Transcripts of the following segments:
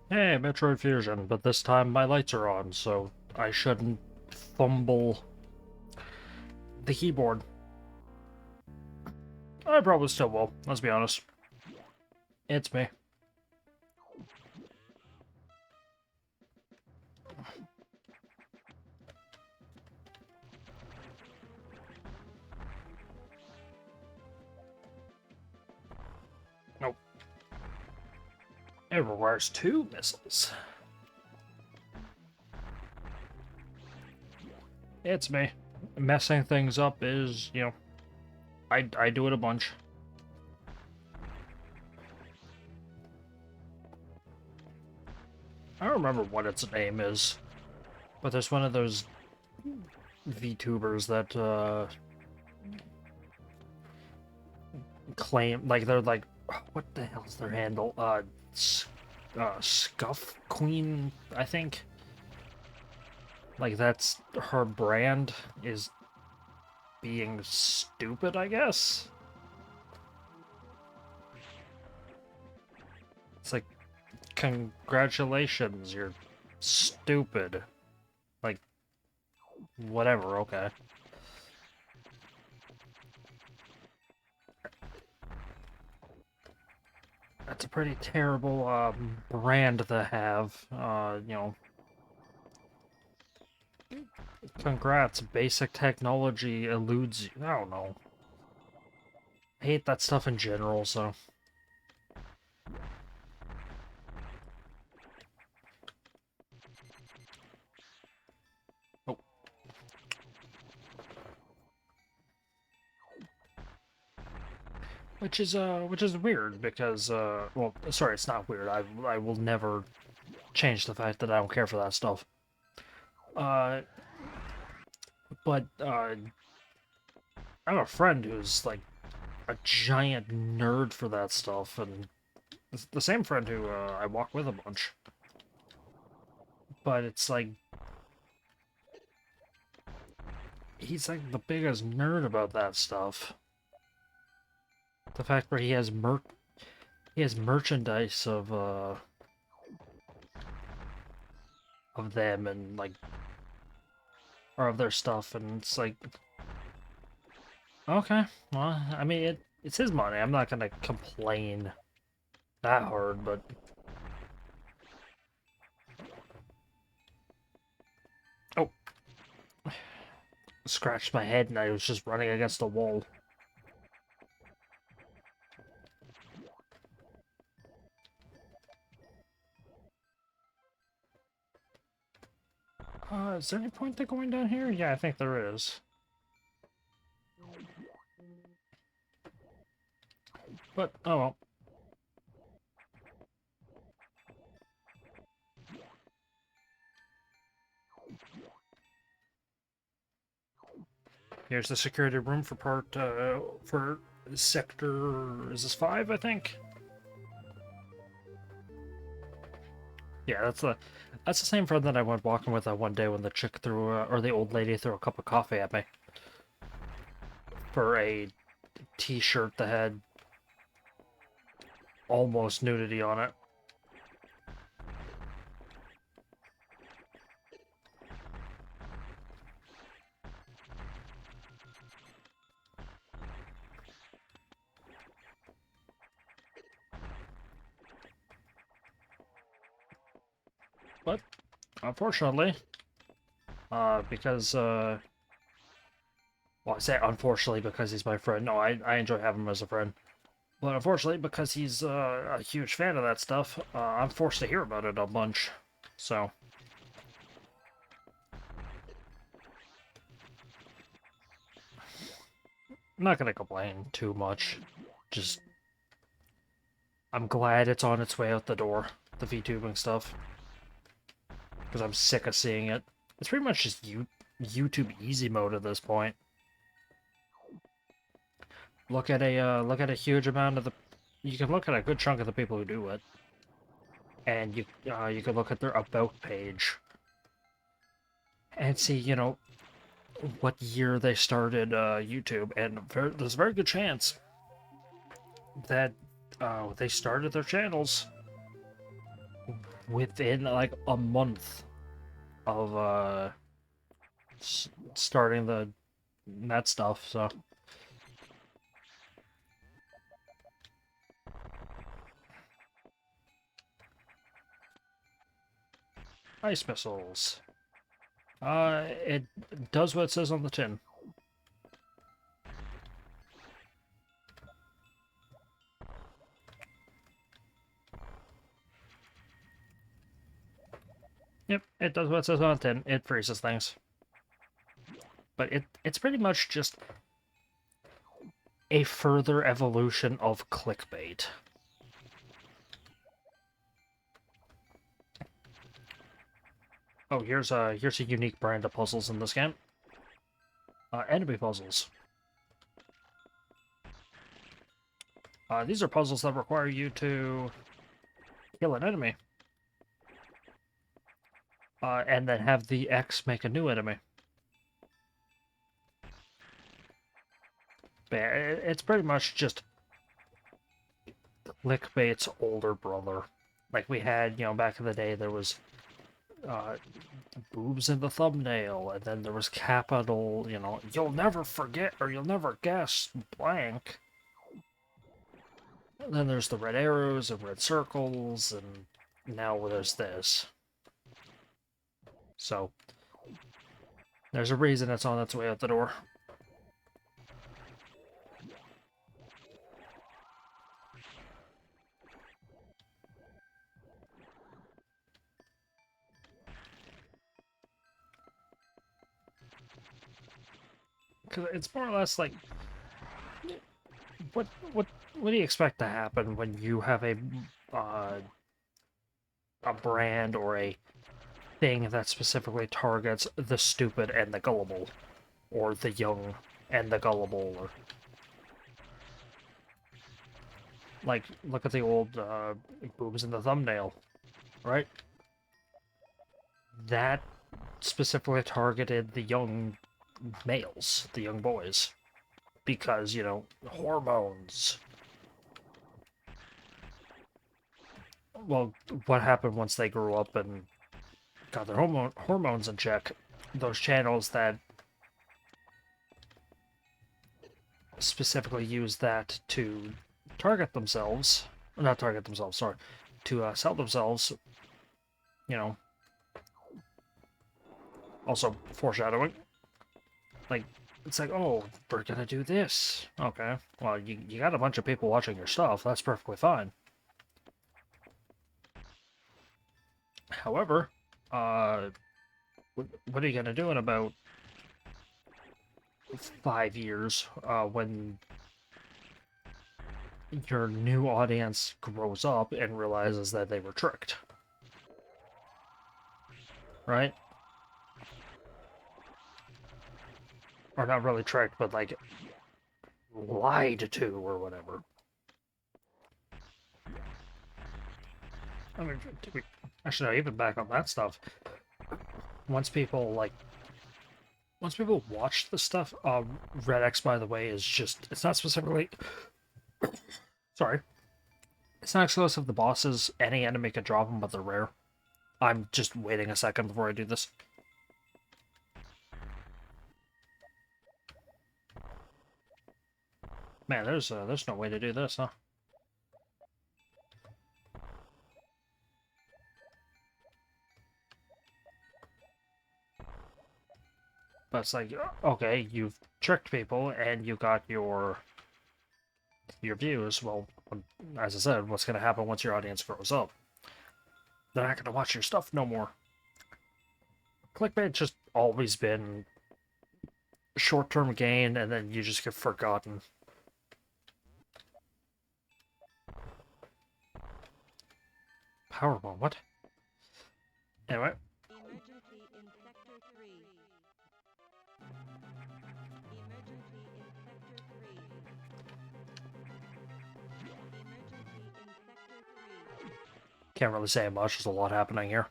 Hey, Metroid Fusion, but this time my lights are on, so I shouldn't fumble the keyboard. I probably still will, let's be honest. It's me. Nope. It requires 2 missiles. It's me. Messing things up is, I do it a bunch. I don't remember what its name is, but there's one of those VTubers that, claim, like, they're like, what the hell's their handle? Scuff Queen, I think? Like, that's her brand, is being stupid, I guess? It's like, congratulations, you're stupid. Like, whatever, okay. That's a pretty terrible, brand to have, Congrats, basic technology eludes you. I don't know. I hate that stuff in general, so... Oh. Which is weird, because, well, sorry, it's not weird. I will never change the fact that I don't care for that stuff. Uh, but, I have a friend who's, like, a giant nerd for that stuff, and it's the same friend who, I walk with a bunch. But it's like, he's like the biggest nerd about that stuff. The fact where he has merchandise of them and like, or of their stuff, and it's like, okay, well, I mean, it's his money. I'm not gonna complain that hard, but oh, scratched my head and I was just running against a wall. Is there any point to going down here? Yeah, I think there is. But, oh well. Here's the security room for for sector, is this 5, I think? Yeah, that's the same friend that I went walking with one day when the chick threw, or the old lady threw a cup of coffee at me. For a t-shirt that had almost nudity on it. But, unfortunately, because, well, I say unfortunately because he's my friend. No, I enjoy having him as a friend. But unfortunately, because he's a huge fan of that stuff, I'm forced to hear about it a bunch. So, I'm not gonna complain too much. Just, I'm glad it's on its way out the door, the VTubing stuff. Because I'm sick of seeing it. It's pretty much just YouTube easy mode at this point. Look at a huge amount of the... You can look at a good chunk of the people who do it. And you can look at their about page. And see, what year they started YouTube. And there's a very good chance that they started their channels within like a month of starting that stuff. So ice missiles. It does what it says on the tin. Yep, it does what it says on the tin. It freezes things. But it's pretty much just a further evolution of clickbait. Oh, here's a unique brand of puzzles in this game. Enemy puzzles. These are puzzles that require you to kill an enemy. And then have the X make a new enemy. But it's pretty much just clickbait's older brother. Like we had, back in the day, there was boobs in the thumbnail, and then there was capital, you'll never forget or you'll never guess blank. And then there's the red arrows and red circles, and now there's this. So, there's a reason it's on its way out the door. Because it's more or less like, what do you expect to happen when you have a brand or a thing that specifically targets the stupid and the gullible, or the young and the gullible, or like look at the old boobs in the thumbnail, right? That specifically targeted the young males, the young boys, because hormones. Well, what happened once they grew up and got their hormones in check? Those channels that specifically use that to target themselves, not target themselves, sorry, to sell themselves, also foreshadowing. Like, it's like, oh, we're gonna do this. Okay, well, you got a bunch of people watching your stuff, that's perfectly fine. However, what are you gonna do in about 5 years when your new audience grows up and realizes that they were tricked? Right? Or not really tricked, but like lied to or whatever. I mean, actually, no, even back on that stuff, once people watch the stuff, Red X, by the way, is just, it's not specifically, sorry, it's not exclusive to bosses. Any enemy can drop them, but they're rare. I'm just waiting a second before I do this. Man, there's no way to do this, huh? But it's like, okay, you've tricked people and you got your views. Well, as I said, what's going to happen once your audience grows up? They're not going to watch your stuff no more. Clickbait just always been short-term gain, and then you just get forgotten. Powerbomb, what? Anyway. Emergency in Sector 3. Emergency in Sector 3. Emergency in Sector 3. Can't really say much, there's a lot happening here.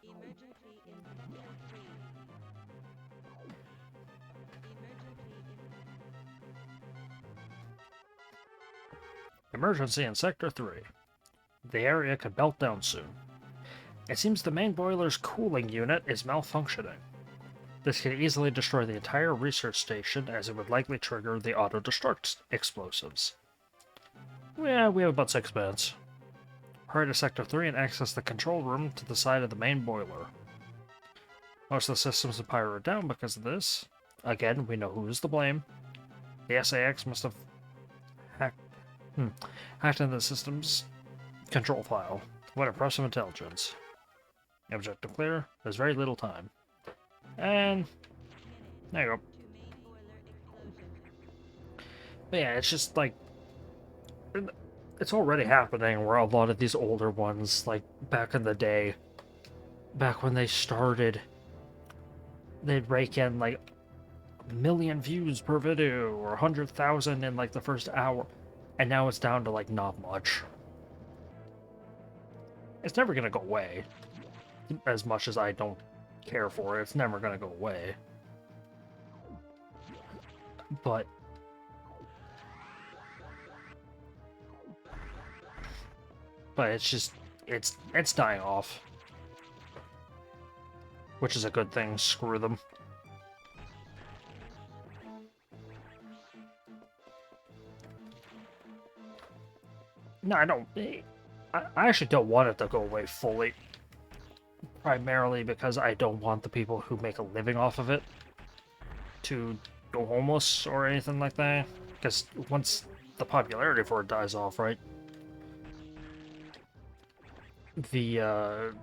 Emergency in Sector 3. Emergency in Sector 3. The area could melt down soon. It seems the main boiler's cooling unit is malfunctioning. This could easily destroy the entire research station, as it would likely trigger the auto-destruct explosives. Yeah, we have about 6 minutes. Hurry to Sector 3 and access the control room to the side of the main boiler. Most of the systems in Pyro are down because of this. Again, we know who's to blame. The SAX must have hacked into the system's control file. What impressive intelligence. Objective clear. There's very little time. And there you go. But yeah, it's just like it's already happening where a lot of these older ones, like back in the day, back when they started, they'd rake in like 1,000,000 views per video or 100,000 in like the first hour, and now it's down to like not much. It's never gonna go away. As much as I don't care for it, it's never gonna go away. But it's just it's dying off, which is a good thing. Screw them. No, I don't. I actually don't want it to go away fully. Primarily because I don't want the people who make a living off of it to go homeless or anything like that. Because once the popularity for it dies off, right? They're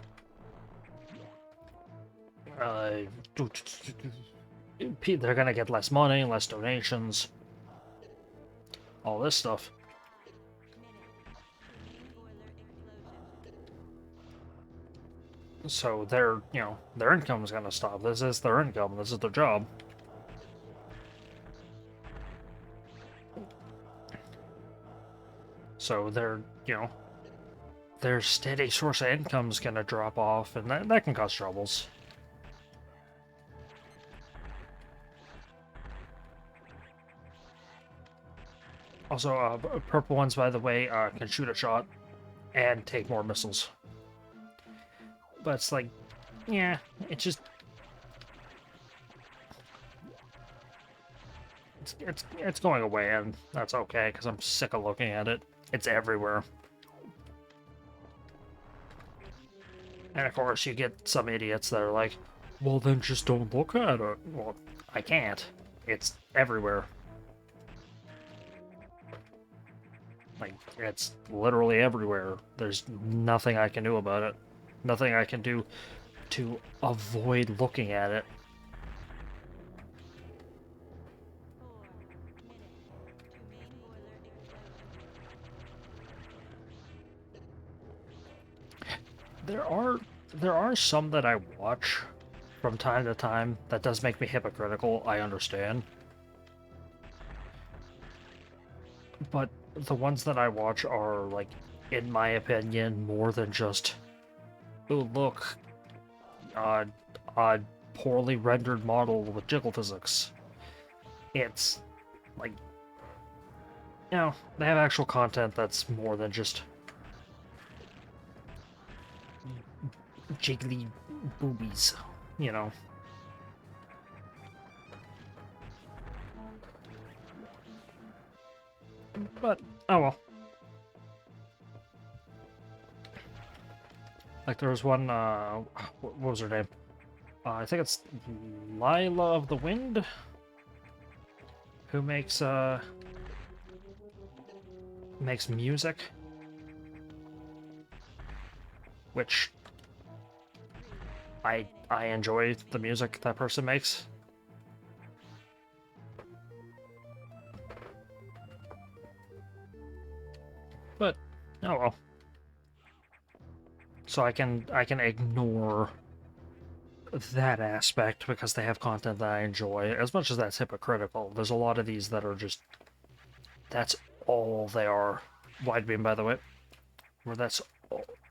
gonna get less money, less donations, all this stuff. So their income is gonna stop. This is their income. This is their job. So their steady source of income is gonna drop off, and that can cause troubles. Also, purple ones, by the way, can shoot a shot and take more missiles. But it's like, yeah, it's just... It's going away, and that's okay, because I'm sick of looking at it. It's everywhere. And of course, you get some idiots that are like, well, then just don't look at it. Well, I can't. It's everywhere. Like, it's literally everywhere. There's nothing I can do about it. Nothing I can do to avoid looking at it. There are some that I watch from time to time that does make me hypocritical, I understand. But the ones that I watch are, like, in my opinion, more than just, oh look, a poorly rendered model with jiggle physics. It's, like, you know, they have actual content that's more than just jiggly boobies, you know. But, oh well. Like, there was one, what was her name? I think it's Lila of the Wind, who makes music, which I enjoy the music that person makes. But oh well. So I can ignore that aspect because they have content that I enjoy. As much as that's hypocritical, there's a lot of these that are just, that's all they are. Wide beam, by the way. Where that's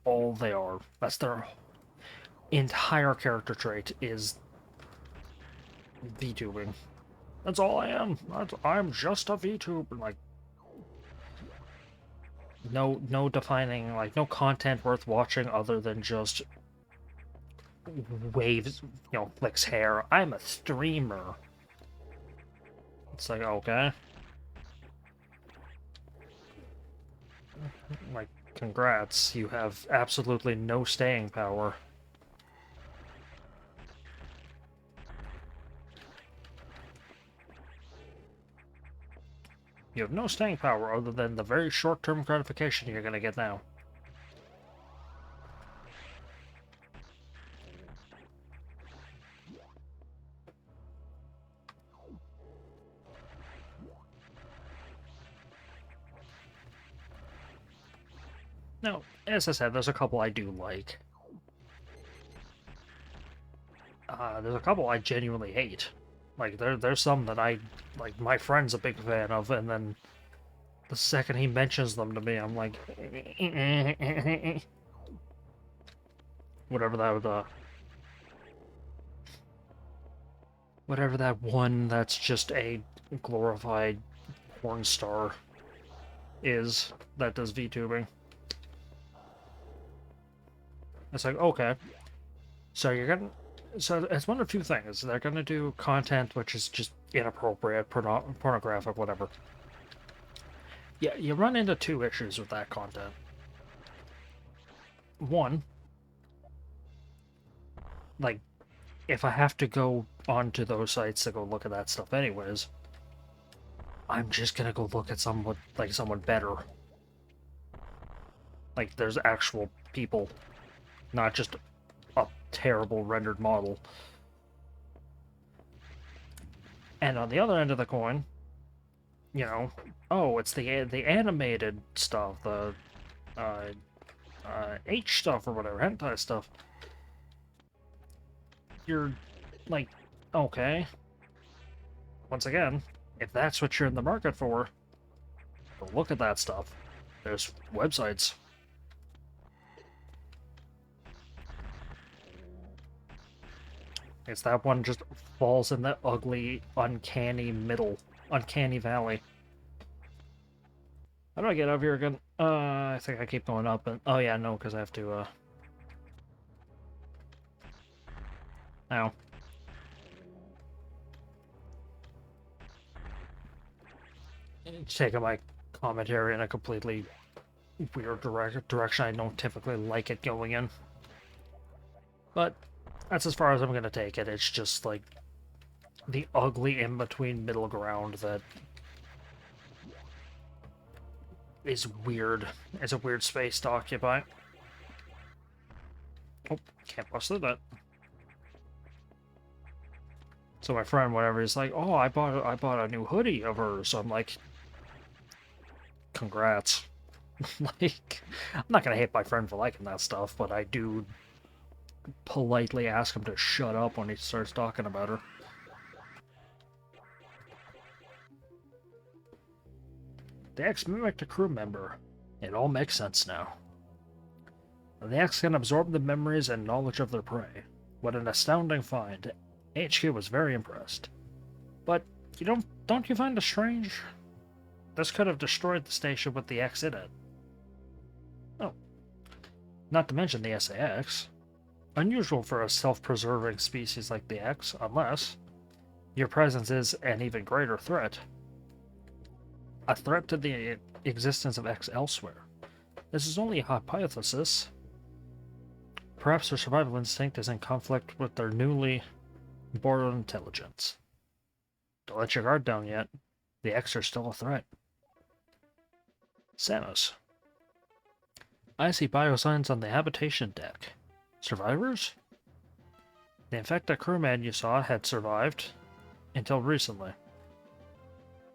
all they are. That's their entire character trait, is VTubing. That's all I am. I'm just a VTuber. Like, no defining, like, no content worth watching other than just waves, flicks hair. I'm a streamer. It's like, okay. Like, congrats. You have absolutely no staying power. You have no staying power other than the very short-term gratification you're gonna get now. Now, as I said, there's a couple I do like. There's a couple I genuinely hate. Like, there's some that like, my friend's a big fan of, and then the second he mentions them to me, I'm like... Whatever that, whatever that one that's just a glorified porn star is that does VTubing. It's like, okay. So you're gonna... So it's one of two things. They're gonna do content which is just inappropriate, pornographic, whatever. Yeah, you run into two issues with that content. One, like, if I have to go onto those sites to go look at that stuff anyways, I'm just gonna go look at someone better. Like, there's actual people, not just a terrible rendered model. And on the other end of the coin, oh, it's the animated stuff, the H stuff or whatever, hentai stuff. You're like, okay. Once again, if that's what you're in the market for, go look at that stuff. There's websites. It's that one just falls in that ugly, uncanny valley. How do I get up here again? I think I keep going up and... Oh yeah, no, because I have to, Ow. It's taking my commentary in a completely weird direction. I don't typically like it going in. But that's as far as I'm gonna take it. It's just like the ugly in-between middle ground that is weird. It's a weird space to occupy. Oh, can't bust through that. So my friend, whatever, he's like, "Oh, I bought a new hoodie of hers." So I'm like, "Congrats." Like, I'm not gonna hate my friend for liking that stuff, but I do politely ask him to shut up when he starts talking about her. The X mimicked a crew member. It all makes sense now. The X can absorb the memories and knowledge of their prey. What an astounding find. HQ was very impressed. But don't you find it strange? This could have destroyed the station with the X in it. Oh. Not to mention the SAX. Unusual for a self-preserving species like the X, unless your presence is an even greater threat. A threat to the existence of X elsewhere. This is only a hypothesis. Perhaps their survival instinct is in conflict with their newly borrowed intelligence. Don't let your guard down yet. The X are still a threat. Samus. I see biosigns on the habitation deck. Survivors? The infected crewman you saw had survived until recently.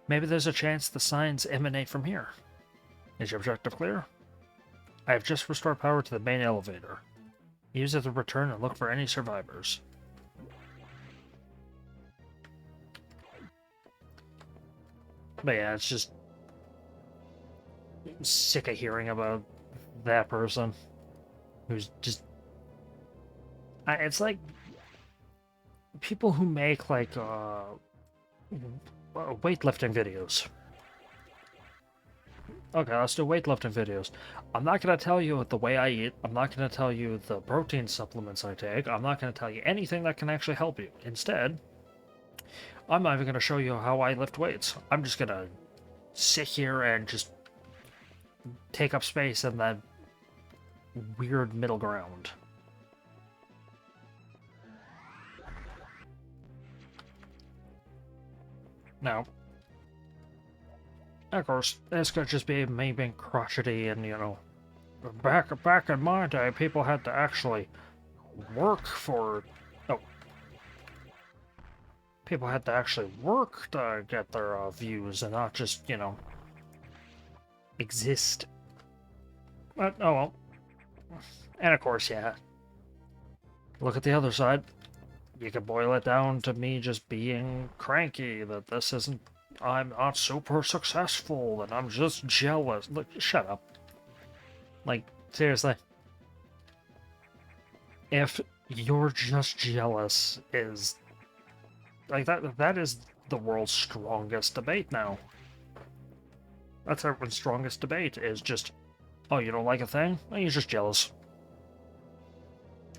Maybe there's a chance the signs emanate from here. Is your objective clear? I have just restored power to the main elevator. Use it to return and look for any survivors. But yeah, it's just... I'm sick of hearing about that person who's just... It's like people who make like weightlifting videos. Okay, let's do weightlifting videos. I'm not going to tell you the way I eat. I'm not going to tell you the protein supplements I take. I'm not going to tell you anything that can actually help you. Instead, I'm not even going to show you how I lift weights. I'm just going to sit here and just take up space in that weird middle ground. Now, of course, this could just be me being crotchety and, you know, back in my day, people had to actually work for... Oh. People had to actually work to get their views and not just, you know, exist. But, oh well. And of course, yeah. Look at the other side. You could boil it down to me just being cranky, that this isn't... I'm not super successful, and I'm just jealous. Look, shut up. Like, seriously. If you're just jealous is... Like, that is the world's strongest debate now. That's everyone's strongest debate, is just, oh, you don't like a thing? Well, you're just jealous.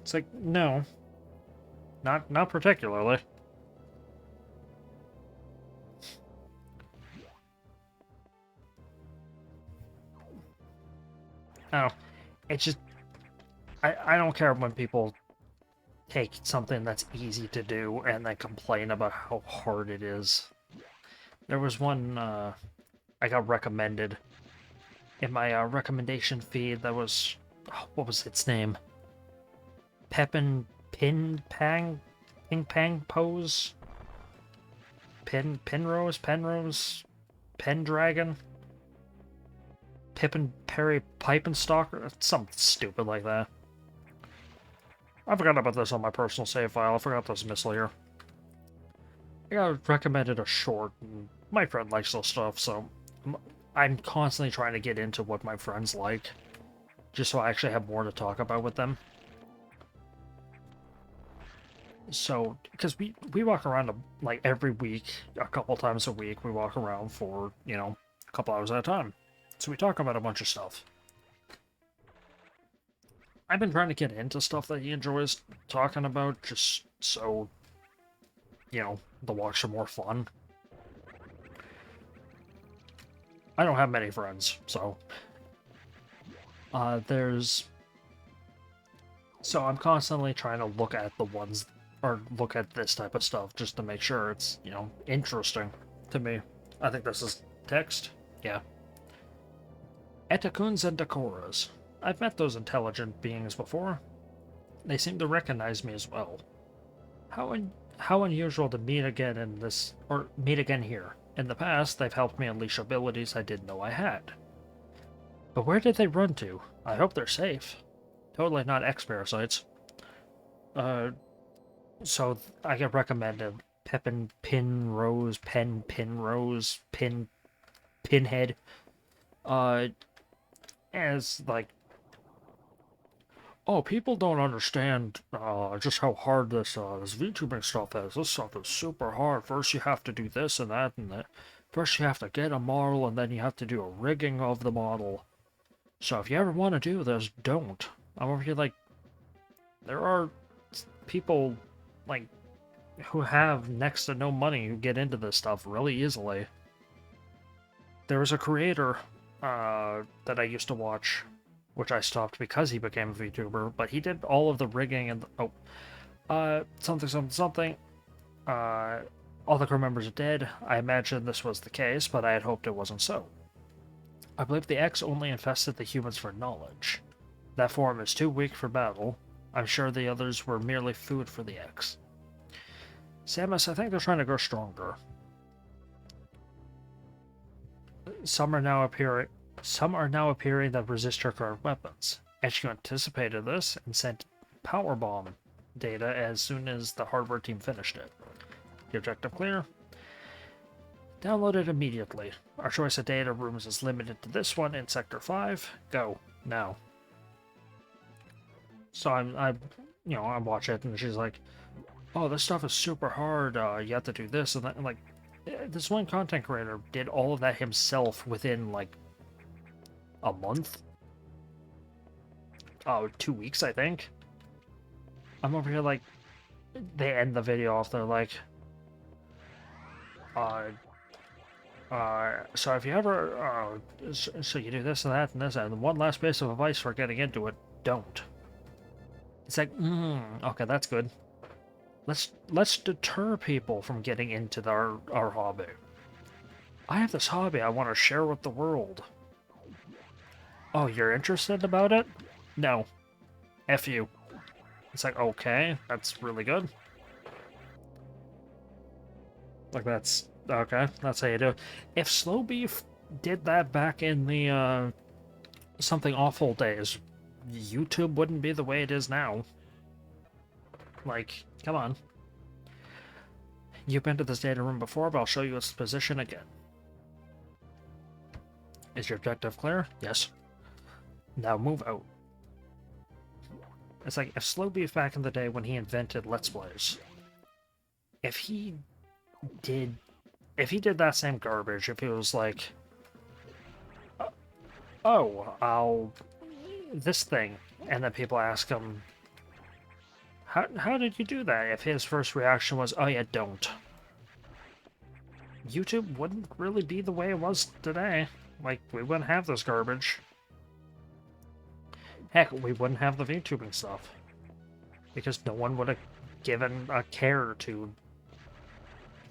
It's like, no. Not particularly. Oh, it's just... I don't care when people take something that's easy to do and then complain about how hard it is. There was one I got recommended in my recommendation feed that was... Oh, what was its name? Pepin Pin Pang Ping Pang Pose? Penrose? Pendragon? Pippin Perry Pipenstalker? Something stupid like that. I forgot about this on my personal save file. I forgot this missile here. I got recommended a short, and my friend likes this stuff, so I'm constantly trying to get into what my friends like, just so I actually have more to talk about with them. So, because we walk around, like, every week, a couple times a week, we walk around for, you know, a couple hours at a time. So we talk about a bunch of stuff. I've been trying to get into stuff that he enjoys talking about, just so, you know, the walks are more fun. I don't have many friends, so... So I'm constantly trying to look at the ones, or look at this type of stuff, just to make sure it's, you know, interesting to me. I think this is text? Yeah. Etakuns and Decoras. I've met those intelligent beings before. They seem to recognize me as well. How unusual to meet again in this, or meet again here. In the past, they've helped me unleash abilities I didn't know I had. But where did they run to? I hope they're safe. Totally not X-parasites. So I get recommended Pepin Pin Rose, Pin Rose, Pinhead. As like, oh, people don't understand just how hard this VTubing stuff is. This stuff is super hard. First you have to do this and that and that. First you have to get a model and then you have to do a rigging of the model. So if you ever want to do this, don't. I'm over here like, there are people like who have next to no money who get into this stuff really easily. There was a creator that I used to watch, which I stopped because he became a VTuber, but he did all of the rigging and something. All the crew members are dead. I imagine this was the case, but I had hoped it wasn't so. I believe the X only infested the humans for knowledge. That form is too weak for battle. I'm sure the others were merely food for the X. Samus, I think they're trying to grow stronger. Some are now appearing that resist your current weapons. HQ anticipated this and sent powerbomb data as soon as the hardware team finished it. The objective clear. Download it immediately. Our choice of data rooms is limited to this one in Sector 5. Go, now. So I'm watching it and she's like, oh, this stuff is super hard, you have to do this and that. And like, this one content creator did all of that himself within, like, a month. Oh, 2 weeks, I think. I'm over here like, they end the video off. They're like, uh, so if you ever, so you do this and that and this, and one last piece of advice for getting into it, don't. It's like, okay, that's good. Let's deter people from getting into our hobby. I have this hobby I want to share with the world. Oh, you're interested about it? No. F you. It's like, okay, that's really good. Like, that's... Okay, that's how you do it. If Slow Beef did that back in the, Something Awful days, YouTube wouldn't be the way it is now. Like, come on. You've been to this data room before, but I'll show you its position again. Is your objective clear? Yes. Now move out. It's like, if Slow Beef back in the day when he invented Let's Plays, if he did that same garbage, if he was like, oh, this thing, and then people ask him, how did you do that? If his first reaction was, oh yeah, don't. YouTube wouldn't really be the way it was today. Like, we wouldn't have this garbage. Heck, we wouldn't have the VTubing stuff. Because no one would have given a care to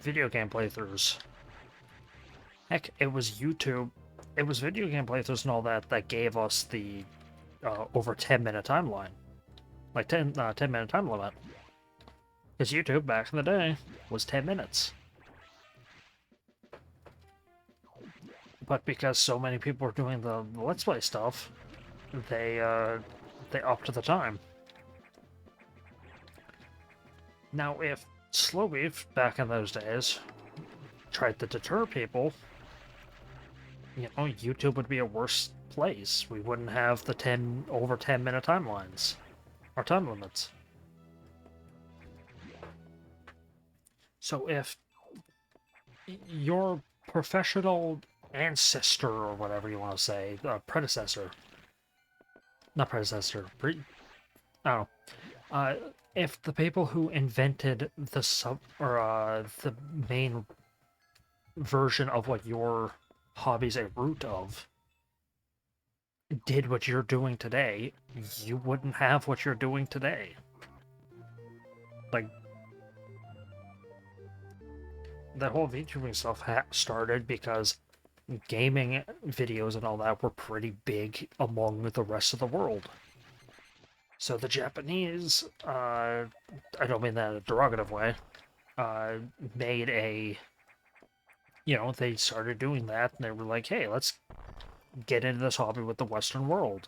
video game playthroughs. Heck, it was YouTube, it was video game playthroughs and all that gave us the over 10-minute timeline. Like 10-minute time limit. Because YouTube, back in the day, was 10 minutes. But because so many people were doing the Let's Play stuff, they upped the time. Now, if Slow Beef, back in those days, tried to deter people, you know, YouTube would be a worse place. We wouldn't have the over 10-minute timelines. Or time limits. So if your professional ancestor, or whatever you want to say, predecessor, not predecessor, I don't know, if the people who invented the main version of what your hobby's a root of, did what you're doing today, you wouldn't have what you're doing today. Like, that whole VTubing stuff started because gaming videos and all that were pretty big among the rest of the world. So the Japanese, I don't mean that in a derogative way, made a, you know, they started doing that, and they were like, hey, let's get into this hobby with the Western world.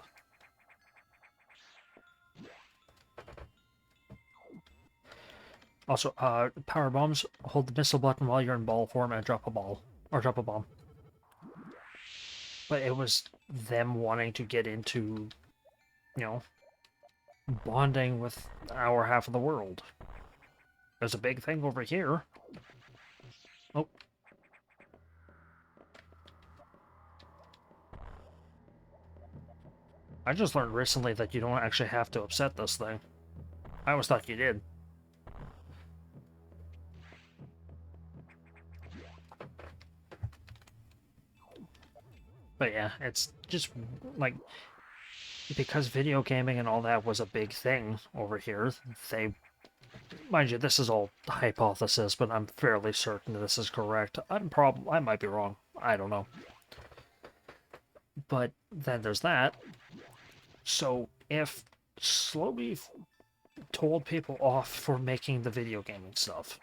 Also, power bombs, hold the missile button while you're in ball form and drop a ball. Or drop a bomb. But it was them wanting to get into, you know, bonding with our half of the world. There's a big thing over here. Oh. I just learned recently that you don't actually have to upset this thing. I always thought you did. But yeah, it's just, like, because video gaming and all that was a big thing over here, they... Mind you, this is all hypothesis, but I'm fairly certain this is correct. I might be wrong. I don't know. But then there's that. So if Slowly told people off for making the video gaming stuff...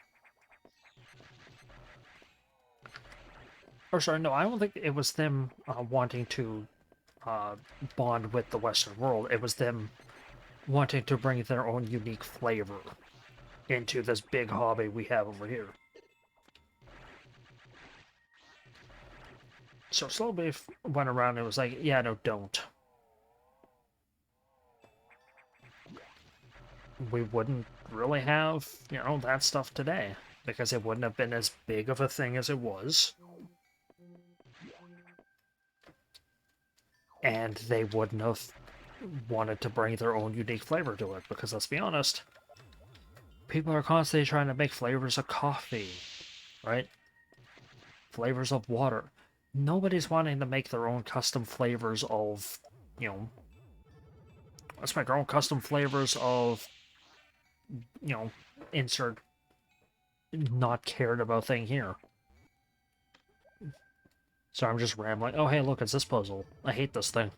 Or sorry, no, I don't think it was them wanting to bond with the Western world. It was them wanting to bring their own unique flavor into this big hobby we have over here. So Slowly went around and was like, yeah, no, don't. We wouldn't really have, you know, that stuff today, because it wouldn't have been as big of a thing as it was. and they wouldn't have wanted to bring their own unique flavor to it, because let's be honest, people are constantly trying to make flavors of coffee, right? Flavors of water. Nobody's wanting to make their own custom flavors of, you know, let's make our own custom flavors of, you know, insert not cared about thing here. So I'm just rambling. Oh, hey, look, it's this puzzle. I hate this thing.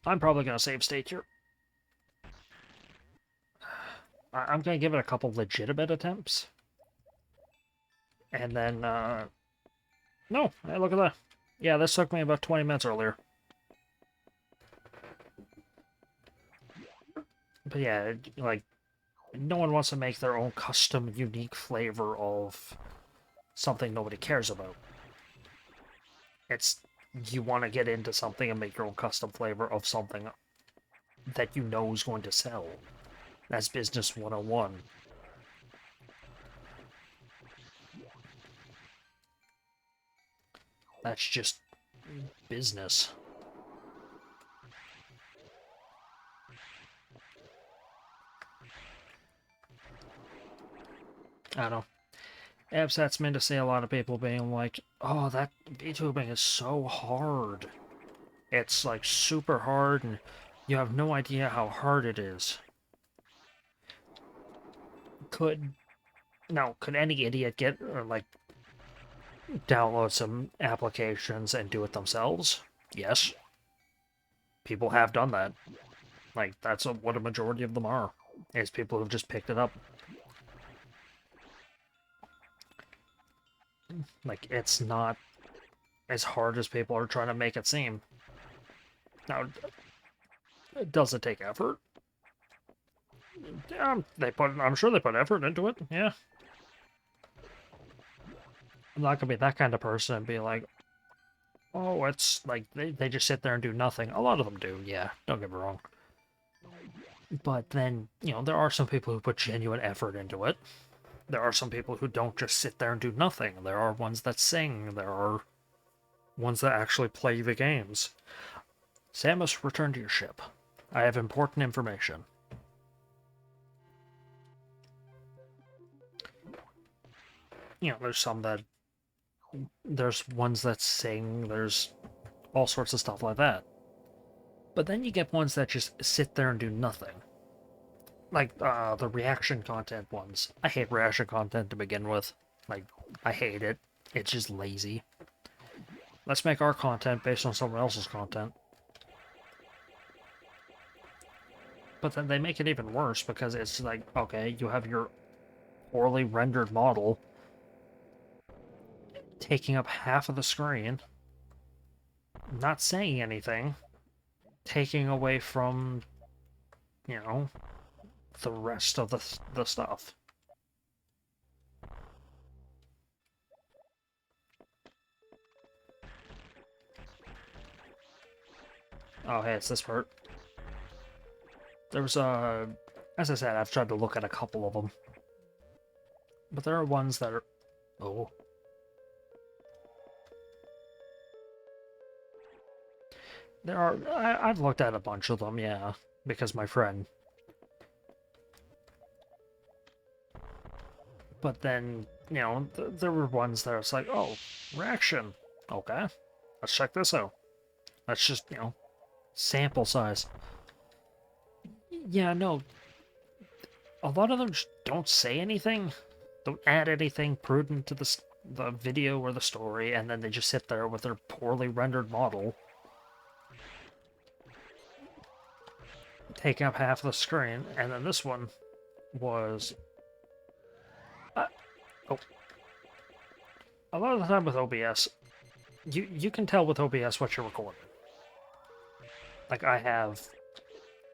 I'm probably going to save state here. I'm going to give it a couple legitimate attempts. And then, no, hey, look at that. Yeah, this took me about 20 minutes earlier. But yeah, like, no one wants to make their own custom, unique flavor of something nobody cares about. It's, you want to get into something and make your own custom flavor of something that you know is going to sell. That's business 101. That's just business. I don't know. It upsets me to see a lot of people being like, oh, that VTubing is so hard. It's like super hard and you have no idea how hard it is. Could any idiot get, or like, download some applications and do it themselves? Yes. People have done that. Like, that's what a majority of them are. Is people who've just picked it up. Like, it's not as hard as people are trying to make it seem. Now, does it take effort? I'm sure they put effort into it, yeah. I'm not gonna be that kind of person and be like, oh, it's like, they just sit there and do nothing. A lot of them do, yeah, don't get me wrong. But then, you know, there are some people who put genuine effort into it. There are some people who don't just sit there and do nothing. There are ones that sing. There are ones that actually play the games. Samus, return to your ship. I have important information. You know, there's ones that sing, there's all sorts of stuff like that. But then you get ones that just sit there and do nothing. Like, the reaction content ones. I hate reaction content to begin with. Like, I hate it. It's just lazy. Let's make our content based on someone else's content. But then they make it even worse because it's like, okay, you have your poorly rendered model taking up half of the screen, not saying anything, taking away from, you know, the rest of the stuff. Oh, hey, it's this part. There's as I said, I've tried to look at a couple of them. But there are ones that are... Oh. There are... I've looked at a bunch of them, yeah. Because my friend... But then, you know, there were ones that it's like, oh, reaction. Okay. Let's check this out. Let's just, you know, sample size. Yeah, no. A lot of them just don't say anything. Don't add anything prudent to the video or the story, and then they just sit there with their poorly rendered model, taking up half the screen, and then this one was... oh. A lot of the time with OBS, you can tell with OBS what you're recording. Like, I have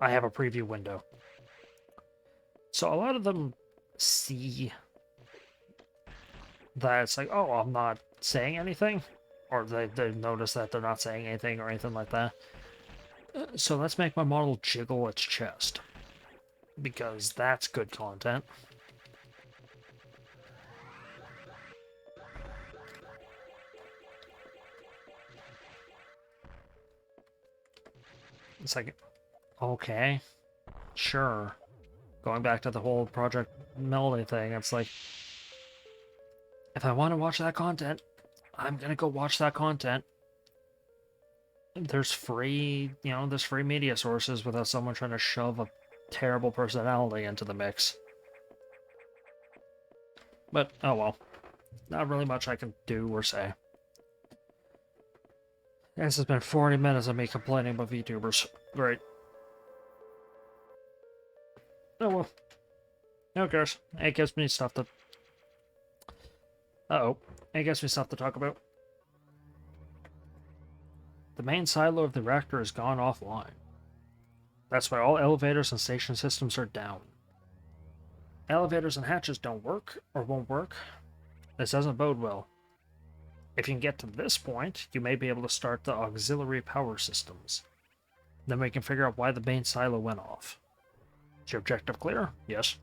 a preview window. So a lot of them see that it's like, oh, I'm not saying anything, or they notice that they're not saying anything or anything like that. So let's make my model jiggle its chest, because that's good content. It's like, okay, sure. Going back to the whole Project Melody thing, it's like, if I want to watch that content, I'm gonna go watch that content. There's free, there's free media sources without someone trying to shove a terrible personality into the mix. But, oh well. Not really much I can do or say. This has been 40 minutes of me complaining about VTubers. Great. Oh well. Who cares? It gives me stuff to... Uh-oh. It gives me stuff to talk about. The main silo of the reactor has gone offline. That's why all elevators and station systems are down. Elevators and hatches don't work, or won't work. This doesn't bode well. If you can get to this point, you may be able to start the auxiliary power systems. Then we can figure out why the main silo went off. Is your objective clear? Yes.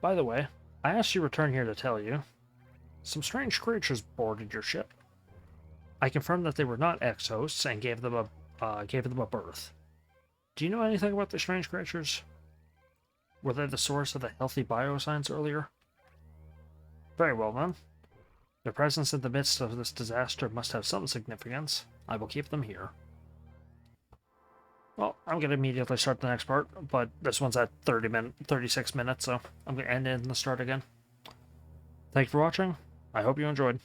By the way, I asked you to return here to tell you. Some strange creatures boarded your ship. I confirmed that they were not ex-hosts and gave them a berth. Do you know anything about the strange creatures? Were they the source of the healthy bioscience earlier? Very well then. Their presence in the midst of this disaster must have some significance. I will keep them here. Well, I'm going to immediately start the next part, but this one's at 36 minutes, so I'm going to end it in the start again. Thank you for watching. I hope you enjoyed.